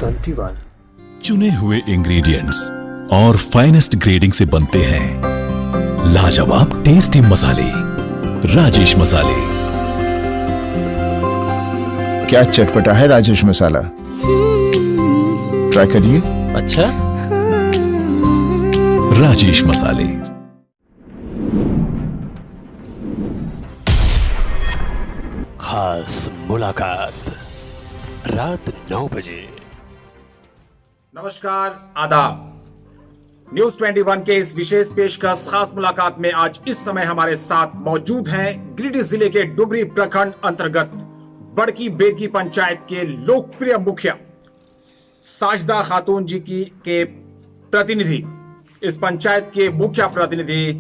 21 चुने हुए इंग्रेडिएंट्स और फाइनेस्ट ग्रेडिंग से बनते हैं लाजवाब टेस्टी मसाले। राजेश मसाले। क्या चटपटा है राजेश मसाला, ट्राई करिए। अच्छा, राजेश मसाले। खास मुलाकात रात 9 बजे। नमस्कार, आदाब। न्यूज 21 के इस विशेष पेशकश खास मुलाकात में आज इस समय हमारे साथ मौजूद हैं गिरिडीह जिले के डुमरी प्रखंड अंतर्गत बड़की बेरकी पंचायत के लोकप्रिय मुखिया साजिदा खातून जी के प्रतिनिधि, इस पंचायत के मुख्य प्रतिनिधि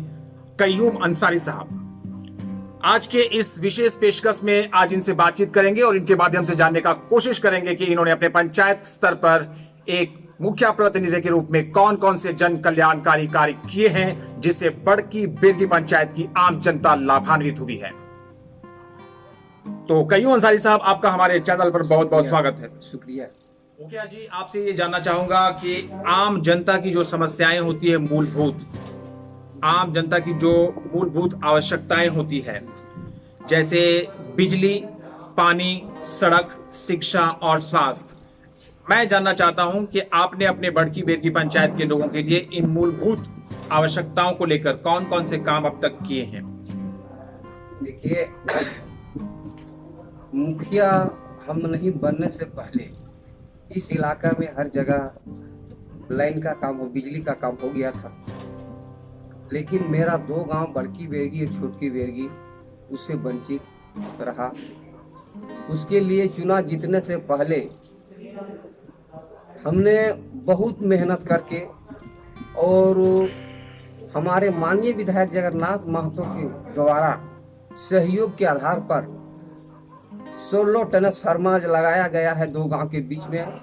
कय्यूम अंसारी साहब। आज के इस विशेष पेशकश में आज इनसे बातचीत करेंगे और इनके माध्यम से जानने का कोशिश करेंगे कि इन्होंने अपने पंचायत स्तर पर एक मुखिया प्रतिनिधि के रूप में कौन कौन से जन कल्याणकारी कार्य किए हैं जिससे बड़की बेरकी पंचायत की आम जनता लाभान्वित हुई है। तो कय्यूम अंसारी साहब, आपका हमारे चैनल पर बहुत बहुत स्वागत है। शुक्रिया। मुखिया जी, आपसे ये जानना चाहूंगा कि आम जनता की जो समस्याएं होती है, मूलभूत आम जनता की जो मूलभूत आवश्यकताएं होती है, जैसे बिजली, पानी, सड़क, शिक्षा और स्वास्थ्य, मैं जानना चाहता हूं कि आपने अपने बड़की बेरकी पंचायत के लोगों के लिए इन मूलभूत आवश्यकताओं को लेकर कौन कौन से काम अब तक किए हैं। देखिए, मुखिया हम नहीं बनने से पहले इस इलाका में हर जगह लाइन का काम, बिजली का काम हो गया था, लेकिन मेरा 2 गांव बड़की बेरगी और छोटकी बेरगी उससे वंचित रहा। उसके लिए चुनाव जीतने से पहले हमने बहुत मेहनत करके और हमारे माननीय विधायक जगन्नाथ महतो के द्वारा सहयोग के आधार पर 16 ट्रांसफार्मर लगाया गया है। 2 गांव के बीच में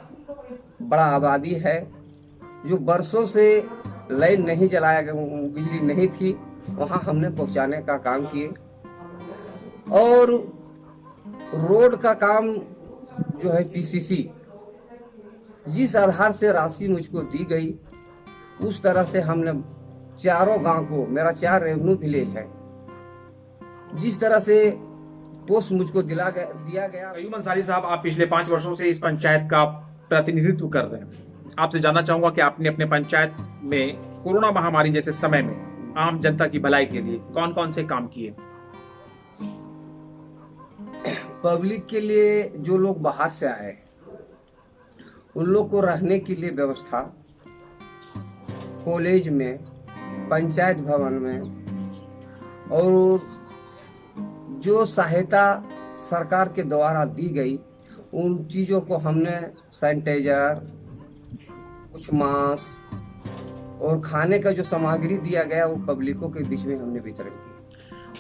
बड़ा आबादी है, जो बरसों से लाइन नहीं जलाया गया, बिजली नहीं थी, वहां हमने पहुंचाने का काम किए। और रोड का काम जो है पीसीसी, जिस आधार से राशि मुझको दी गई उस तरह से हमने चारों गांव को, मेरा 4 रेवेन्यू विलेज है, जिस तरह से पोस्ट मुझको दिया गया। कय्यूम अंसारी साहब, आप पिछले 5 वर्षों से इस पंचायत का प्रतिनिधित्व कर रहे हैं। आपसे जानना चाहूंगा कि आपने अपने पंचायत में कोरोना महामारी जैसे समय में आम जनता की भलाई के लिए कौन कौन से काम किए। पब्लिक के लिए जो लोग बाहर से आए उन लोग को रहने के लिए व्यवस्था कॉलेज में, पंचायत भवन में, और जो सहायता सरकार के द्वारा दी गई उन चीज़ों को हमने सैनिटाइजर, कुछ मास्क और खाने का जो सामग्री दिया गया वो पब्लिकों के बीच में हमने वितरण किया।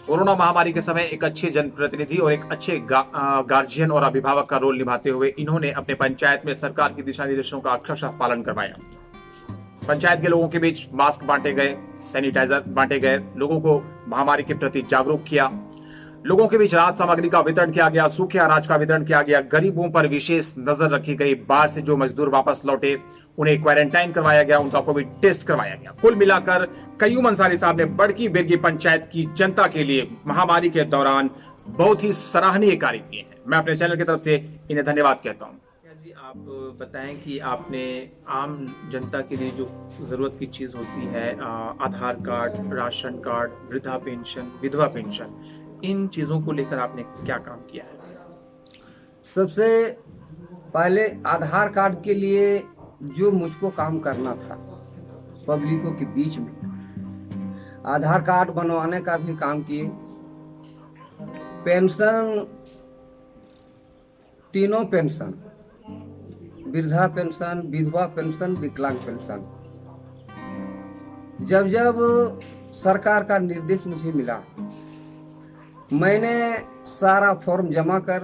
कोरोना महामारी के समय एक अच्छे जनप्रतिनिधि और एक अच्छे गार्जियन और अभिभावक का रोल निभाते हुए इन्होंने अपने पंचायत में सरकार के दिशा निर्देशों का अक्षरशः पालन करवाया। पंचायत के लोगों के बीच मास्क बांटे गए, सैनिटाइजर बांटे गए, लोगों को महामारी के प्रति जागरूक किया, लोगों के बीच राहत सामग्री का वितरण किया गया, सूखे अनाज का वितरण किया गया, गरीबों पर विशेष नजर रखी गई, बाहर से जो मजदूर वापस लौटे उन्हें क्वारंटाइन करवाया गया, उनका कोविड टेस्ट करवाया गया। कुल मिलाकर कय्यूम अंसारी साहब ने बड़की बेरकी पंचायत की जनता के लिए महामारी के दौरान बहुत ही सराहनीय कार्य किए हैं। मैं अपने चैनल की तरफ से इन्हें धन्यवाद कहता हूँ। जी, आप बताएं कि आपने आम जनता के लिए जो जरूरत की चीज होती है, आधार कार्ड, राशन कार्ड, वृद्धा पेंशन, विधवा पेंशन, इन चीजों को लेकर आपने क्या काम किया है। सबसे पहले आधार कार्ड के लिए जो मुझको काम करना था पब्लिकों के बीच में, आधार कार्ड बनवाने का भी काम किए। पेंशन, तीनों पेंशन, वृद्धा पेंशन, विधवा पेंशन, विकलांग पेंशन, जब जब सरकार का निर्देश मुझे मिला, मैंने सारा फॉर्म जमा कर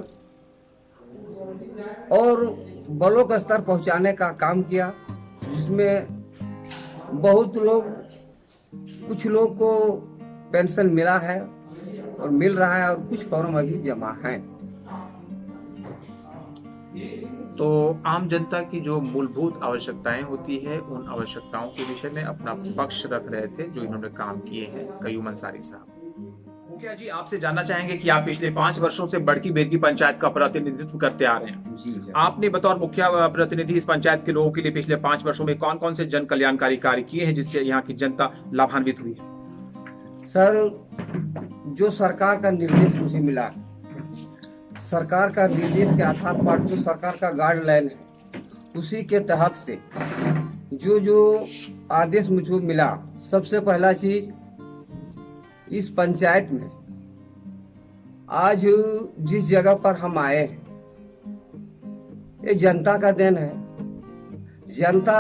और ब्लॉक स्तर पहुंचाने का काम किया, जिसमें बहुत लोग, कुछ लोग को पेंशन मिला है और मिल रहा है और कुछ फॉर्म अभी जमा हैं। तो आम जनता की जो मूलभूत आवश्यकताएं होती है, उन आवश्यकताओं के विषय में अपना पक्ष रख रहे थे जो इन्होंने काम किए हैं कयूम अंसारी साहब। मुखिया जी, आपसे जानना चाहेंगे कि आप पिछले 5 वर्षों से बड़की बेरकी पंचायत का प्रतिनिधित्व करते आ रहे हैं। जी सर। आपने बतौर मुखिया प्रतिनिधि इस पंचायत के लोगों के लिए पिछले 5 वर्षों में कौन कौन से जन कल्याणकारी कार्य किए हैं जिससे यहाँ की जनता लाभान्वित हुई है? सर, जो सरकार का निर्देश मुझे मिला, सरकार का निर्देश के आधार पर जो सरकार का गाइडलाइन है, उसी के तहत से जो जो आदेश मुझको मिला, सबसे पहला चीज, इस पंचायत में आज जिस जगह पर हम आए हैं, ये जनता का देन है। जनता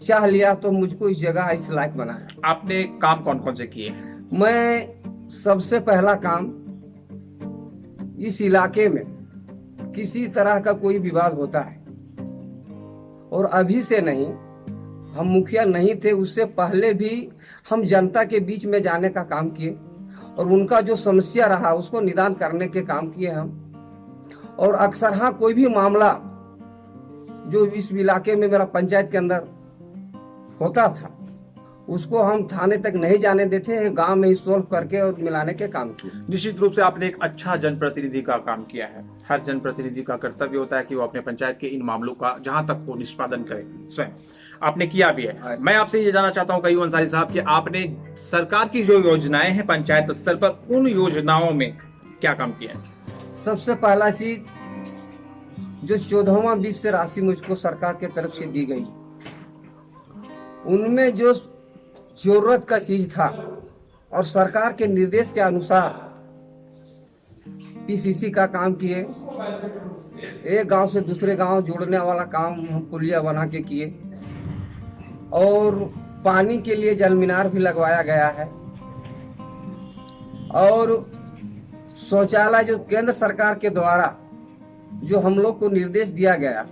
चाह लिया तो मुझको इस जगह इस लायक बनाया। आपने काम कौन कौन से किए हैं? मैं सबसे पहला काम, इस इलाके में किसी तरह का कोई विवाद होता है, और अभी से नहीं, हम मुखिया नहीं थे उससे पहले भी हम जनता के बीच में जाने का काम किए और उनका जो समस्या रहा उसको निदान करने के काम किए हम। और अक्सर हाँ, कोई भी मामला जो इस इलाके में मेरा पंचायत के अंदर होता था उसको हम थाने तक नहीं जाने देते हैं, गांव में ही सोल्व करके और मिलाने के काम किए। निश्चित रूप से आपने एक अच्छा जनप्रतिनिधि का काम किया है। हर जनप्रतिनिधि का कर्तव्य होता है कि वो अपने पंचायत के इन मामलों का जहां तक हो निष्पादन करे स्वयं। आपने किया भी है। मैं आपसे ये जानना चाहता हूं कयूम अंसारी साहब कि आपने सरकार की जो योजनाएं हैं पंचायत स्तर पर, उन योजनाओं में क्या काम किया है? सबसे पहला चीज, जो 14वां वित्त से राशि मुझको सरकार के तरफ से दी गई, उनमें जो जरूरत का चीज था और सरकार के निर्देश के अनुसार पीसीसी का काम किए, एक गांव से दूसरे गांव जोड़ने वाला काम हम पुलिया बना के किए, और पानी के लिए जल मीनार भी लगवाया गया है, और शौचालय जो केंद्र सरकार के द्वारा जो हम लोग को निर्देश दिया गया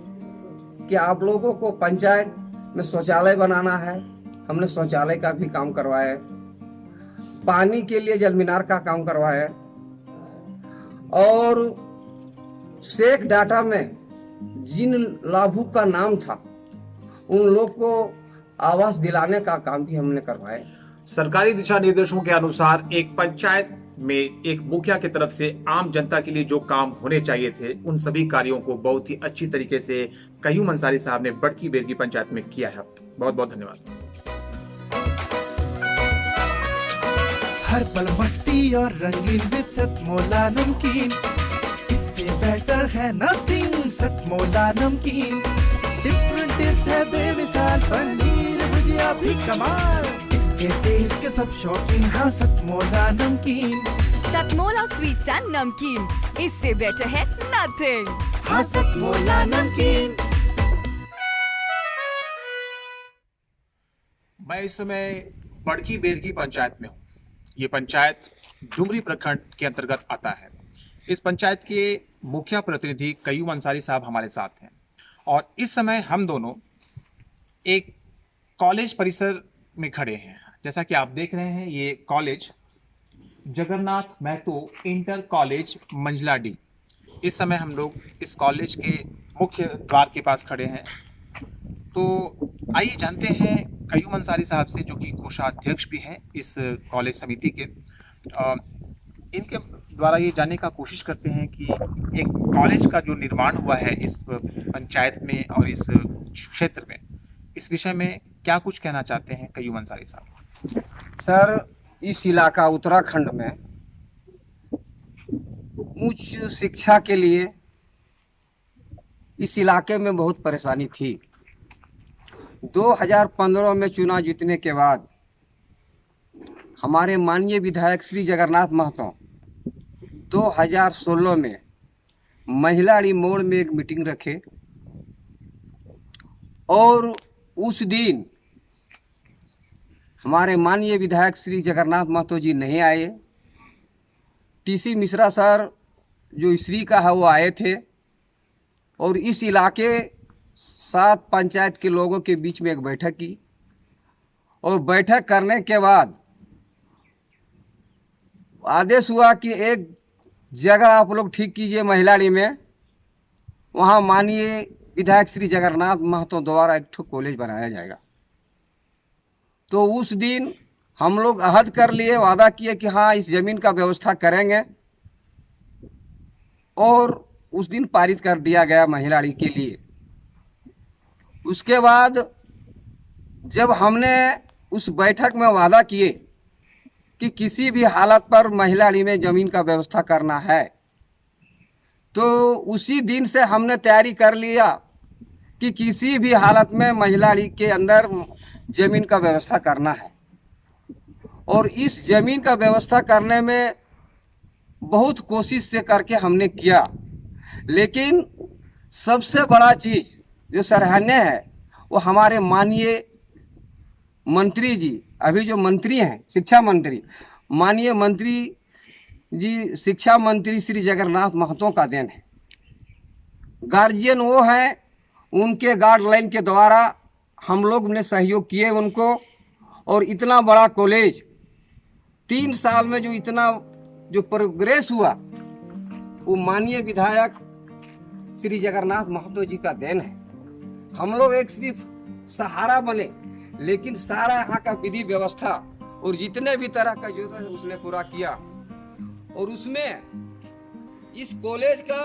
कि आप लोगों को पंचायत में शौचालय बनाना है, हमने शौचालय का भी काम करवाया, पानी के लिए जल मीनार का काम करवाया, और सेक डाटा में जिन लाभुक का नाम था उन लोग को आवास दिलाने का काम भी हमने करवाया। सरकारी दिशा निर्देशों के अनुसार एक पंचायत में एक मुखिया की तरफ से आम जनता के लिए जो काम होने चाहिए थे, उन सभी कार्यों को बहुत ही अच्छी तरीके से कयूम अंसारी साहब ने बड़की बेरकी पंचायत में किया है। बहुत बहुत धन्यवाद। हर पल मस्ती और रंगीन विद सतमोला नमकीन, इससे बेटर है नथिंग। सतमोला नमकीन डिफरेंट टेस्ट है बेमिसाल, पनीर भुजिया भी कमाल, इसके टेस्ट के सब शौकीन। हाँ, सतमोला नमकीन, सतमोला स्वीट्स एंड नमकीन, इससे बेटर है नथिंग। हाँ, सतमोला नमकीन। मैं इस समय बड़की बेरकी पंचायत में हूँ। ये पंचायत डुमरी प्रखंड के अंतर्गत आता है। इस पंचायत के मुखिया प्रतिनिधि कयूम अंसारी साहब हमारे साथ हैं, और इस समय हम दोनों एक कॉलेज परिसर में खड़े हैं। जैसा कि आप देख रहे हैं, ये college Jagannath Mahato inter college Manjhladi. इस समय हम लोग इस कॉलेज के मुख्य द्वार के पास खड़े हैं। तो आइए जानते हैं कयूम अंसारी साहब से, जो कि कोषाध्यक्ष भी हैं इस कॉलेज समिति के। इनके द्वारा ये जानने का कोशिश करते हैं कि एक कॉलेज का जो निर्माण हुआ है इस पंचायत में और इस क्षेत्र में, इस विषय में क्या कुछ कहना चाहते हैं कयूम अंसारी साहब? सर, इस इलाका उत्तराखंड में उच्च शिक्षा के लिए इस इलाके में बहुत परेशानी थी। 2015 में चुनाव जीतने के बाद हमारे माननीय विधायक श्री जगन्नाथ महतो 2016 में महिलाड़ी मोड़ में एक मीटिंग रखे, और उस दिन हमारे माननीय विधायक श्री जगन्नाथ महतो जी नहीं आए। टीसी मिश्रा सर जो श्री का है वो आए थे, और इस इलाके 7 पंचायत के लोगों के बीच में एक बैठक की, और बैठक करने के बाद आदेश हुआ कि एक जगह आप लोग ठीक कीजिए महिलाड़ी में, वहाँ माननीय विधायक श्री जगन्नाथ महतो द्वारा एक ठो कॉलेज बनाया जाएगा। तो उस दिन हम लोग अहद कर लिए, वादा किए कि हाँ इस जमीन का व्यवस्था करेंगे, और उस दिन पारित कर दिया गया महिलाड़ी के लिए। उसके बाद जब हमने उस बैठक में वादा किए कि किसी भी हालत पर महिलाड़ी में ज़मीन का व्यवस्था करना है, तो उसी दिन से हमने तैयारी कर लिया कि किसी भी हालत में महिलाड़ी के अंदर ज़मीन का व्यवस्था करना है। और इस ज़मीन का व्यवस्था करने में बहुत कोशिश से करके हमने किया, लेकिन सबसे बड़ा चीज़ जो सराहनीय है वो हमारे माननीय मंत्री जी, अभी जो मंत्री हैं शिक्षा मंत्री, माननीय मंत्री जी शिक्षा मंत्री श्री जगन्नाथ महतो का देन है। गार्जियन वो हैं, उनके गाइडलाइन के द्वारा हम लोग ने सहयोग किए उनको, और इतना बड़ा कॉलेज 3 साल में जो इतना जो प्रोग्रेस हुआ वो माननीय विधायक श्री जगन्नाथ महतो जी का देन है। हम लोग एक सिर्फ सहारा बने, लेकिन सारा यहाँ का विधि व्यवस्था और जितने भी तरह का जरूरत है उसने पूरा किया। और उसमें इस कॉलेज का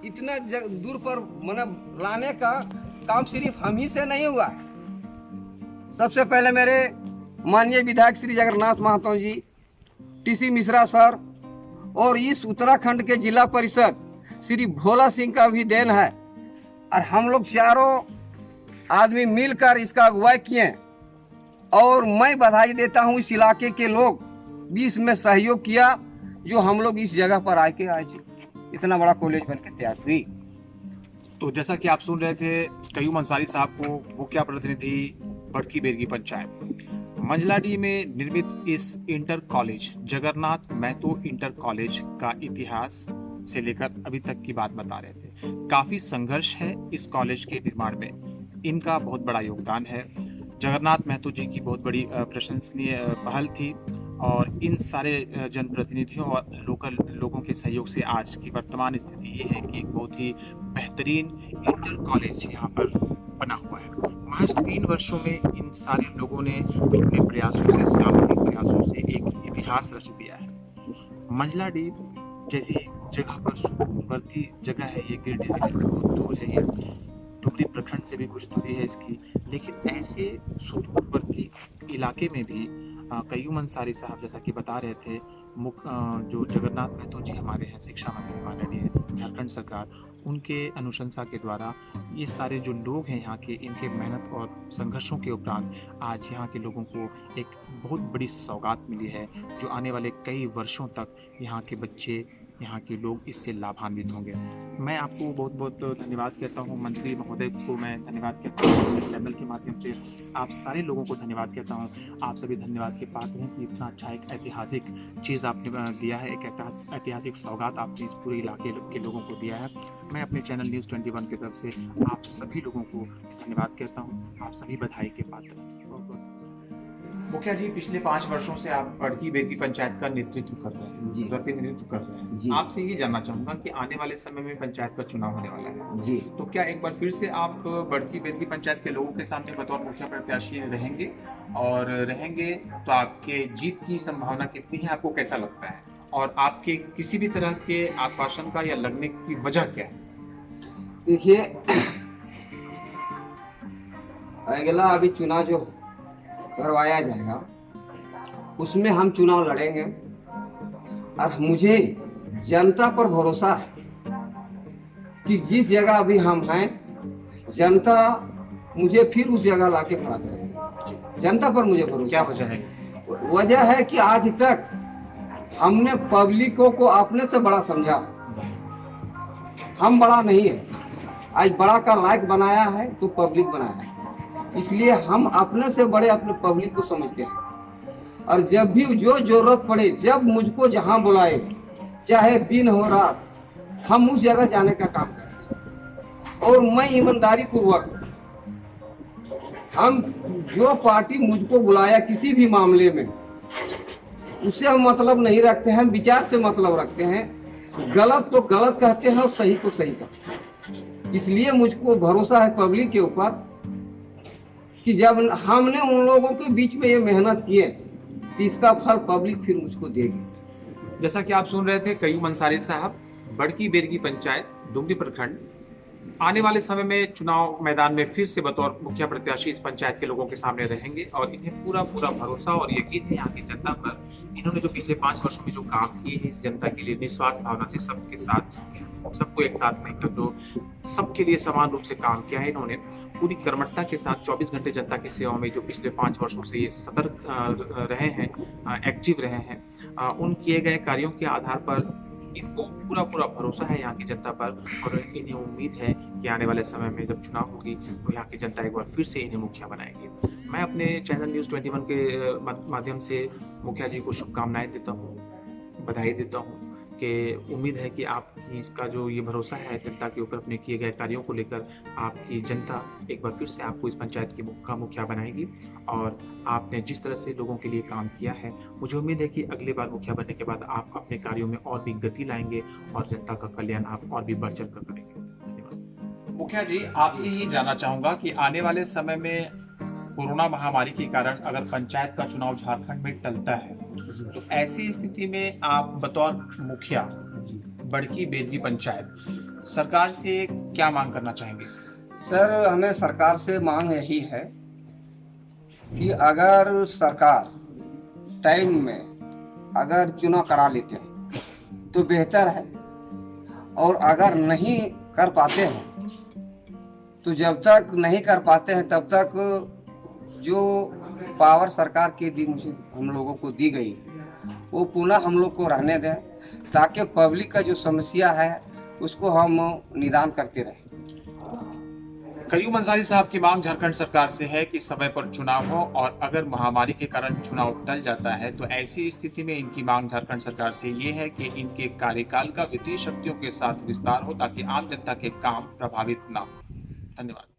इतना दूर पर मतलब लाने का काम सिर्फ हम ही से नहीं हुआ है। सबसे पहले मेरे माननीय विधायक श्री जगन्नाथ महतो जी, टीसी मिश्रा सर, और इस उत्तराखंड के जिला परिषद श्री भोला सिंह का भी देन है। और हम लोग चारों आदमी मिलकर इसका अगुवाई किए, और मैं बधाई देता हूँ इस इलाके के लोग भी इसमें सहयोग किया, जो हम लोग इस जगह पर आके आज इतना बड़ा कॉलेज बनकर तैयार हुई। तो जैसा कि आप सुन रहे थे कयूम अंसारी साहब को, मुखिया प्रतिनिधि बड़की बेरगी पंचायत, मंझलाडीह में निर्मित इस inter college Jagannath Mahato inter college का इतिहास से लेकर अभी तक की बात बता रहे थे। काफी संघर्ष है इस कॉलेज के निर्माण में, इनका बहुत बड़ा योगदान है। जगन्नाथ महतो जी की बहुत बड़ी प्रशंसनीय पहल थी, और इन सारे जनप्रतिनिधियों और लोकल लोगों के सहयोग से आज की वर्तमान स्थिति ये है कि एक बहुत ही बेहतरीन इंटर कॉलेज यहाँ पर बना हुआ है। महज 3 वर्षों में इन सारे लोगों ने अपने प्रयासों से, सामूहिक प्रयासों से एक इतिहास रच दिया है। मंझलाडीह जैसी जगह पर सुदूरवर्ती जगह है, ये गिरिडीह जिले से बहुत दूर है, ये डुमरी प्रखंड से भी कुछ दूरी है इसकी, लेकिन ऐसे सुदूरवर्ती इलाके में भी कयूम अंसारी साहब जैसा कि बता रहे थे, जो जगन्नाथ महतो जी हमारे हैं शिक्षा मंत्री माननीय झारखंड सरकार, उनके अनुशंसा के द्वारा ये सारे जो लोग हैं यहाँ के, इनके मेहनत और संघर्षों के उपरांत आज यहाँ के लोगों को एक बहुत बड़ी सौगात मिली है, जो आने वाले कई वर्षों तक यहाँ के बच्चे, यहाँ के लोग इससे लाभान्वित होंगे। मैं आपको बहुत बहुत धन्यवाद कहता हूँ, मंत्री महोदय को मैं धन्यवाद कहता हूँ, चैनल के माध्यम से आप सारे लोगों को धन्यवाद कहता हूँ। आप सभी धन्यवाद के पात्र हैं कि इतना अच्छा एक ऐतिहासिक चीज़ आपने दिया है, एक ऐतिहासिक सौगात आपने इस पूरे इलाके के लोगों को दिया है। मैं अपने चैनल न्यूज़ 21 की तरफ से आप सभी लोगों को धन्यवाद कहता हूँ, आप सभी बधाई के पात्र हैं। मुखिया जी, पिछले 5 वर्षों से आप बड़की बेरगी पंचायत का नेतृत्व कर रहे हैं, प्रतिनिधित्व कर रहे हैं। आपसे ये जानना चाहूंगा कि आने वाले समय में पंचायत का चुनाव होने वाला है जी, तो क्या एक बार फिर से आप बड़की बेरगी पंचायत के लोगों के सामने बतौर मुखिया प्रत्याशी रहेंगे, और रहेंगे तो आपके जीत की संभावना कितनी है, आपको कैसा लगता है, और आपके किसी भी तरह के आश्वासन का या लगने की वजह क्या है? देखिए, अगला अभी चुनाव जो करवाया जाएगा उसमें हम चुनाव लड़ेंगे, और मुझे जनता पर भरोसा है कि जिस जगह अभी हम हैं, जनता मुझे फिर उस जगह लाके खड़ा करेंगे। जनता पर मुझे भरोसा। क्या वजह है? वजह है कि आज तक हमने पब्लिकों को अपने से बड़ा समझा, हम बड़ा नहीं है, आज बड़ा का लायक बनाया है तो पब्लिक बनाया है, इसलिए हम अपने से बड़े अपने पब्लिक को समझते हैं। और जब भी जो जरूरत पड़े, जब मुझको जहां बुलाए, चाहे दिन हो रात, हम उस जगह जाने का काम करते हैं। और मैं ईमानदारी पूर्वक, हम जो पार्टी मुझको बुलाया किसी भी मामले में, उससे हम मतलब नहीं रखते हैं, विचार से मतलब रखते हैं। गलत को गलत कहते हैं और सही को सही कहते हैं। इसलिए मुझको भरोसा है पब्लिक के ऊपर कि जब हमने उन लोगों के बीच में ये मेहनत की है तो इसका फल पब्लिक फिर मुझको देगी। जैसा कि आप सुन रहे थे कयूम अंसारी साहब, बड़की बेरगी पंचायत, डुमरी प्रखंड, आने वाले समय में चुनाव मैदान में फिर से बतौर मुखिया प्रत्याशी इस पंचायत के लोगों के सामने रहेंगे और इन्हें पूरा भरोसा और यकीन है यहाँ की जनता पर। इन्होंने जो पिछले 5 वर्षों में जो काम किए हैं इस जनता के लिए निस्वार्थ भावना से सबके साथ, सबको एक साथ लेकर जो सबके लिए समान रूप से काम किया है, इन्होंने पूरी कर्मठता के साथ 24 घंटे जनता की सेवा में जो पिछले 5 वर्षों से ये सतर्क रहे हैं, एक्टिव रहे हैं, उन किए गए कार्यों के आधार पर इनको पूरा भरोसा है यहाँ की जनता पर और इन्हें उम्मीद है कि आने वाले समय में जब चुनाव होगी तो यहाँ की जनता एक बार फिर से इन्हें मुखिया बनाएगी। मैं अपने चैनल न्यूज़ 21 के माध्यम से मुखिया जी को शुभकामनाएं देता हूँ, बधाई देता हूँ कि उम्मीद है कि आपका जो ये भरोसा है जनता के ऊपर अपने किए गए कार्यों को लेकर आपकी जनता एक बार फिर से आपको इस पंचायत का मुखिया बनाएगी और आपने जिस तरह से लोगों के लिए काम किया है, मुझे उम्मीद है कि अगली बार मुखिया बनने के बाद आप अपने कार्यों में और भी गति लाएंगे और जनता का कल्याण आप और भी बढ़ चढ़ कर करेंगे। धन्यवाद। मुखिया जी, आपसे ये जानना चाहूँगा कि आने वाले समय में कोरोना महामारी के कारण अगर पंचायत का चुनाव झारखंड में टलता है तो ऐसी स्थिति में आप बतौर मुखिया बड़की बेरगी पंचायत सरकार से क्या मांग करना चाहेंगे? सर, हमें सरकार से मांग यही है कि अगर सरकार टाइम में अगर चुनाव करा लेते हैं तो बेहतर है और अगर नहीं कर पाते हैं तो जब तक नहीं कर पाते हैं तब तक जो पावर सरकार की मुझे हम लोगों को दी गई वो पुनः हम लोग को रहने दें ताकि पब्लिक का जो समस्या है उसको हम निदान करते रहें। कयूम अंसारी साहब की मांग झारखंड सरकार से है कि समय पर चुनाव हो और अगर महामारी के कारण चुनाव टल जाता है तो ऐसी स्थिति में इनकी मांग झारखंड सरकार से ये है कि इनके कार्यकाल का वित्तीय शक्तियों के साथ विस्तार हो ताकि आम जनता के काम प्रभावित ना हो। धन्यवाद।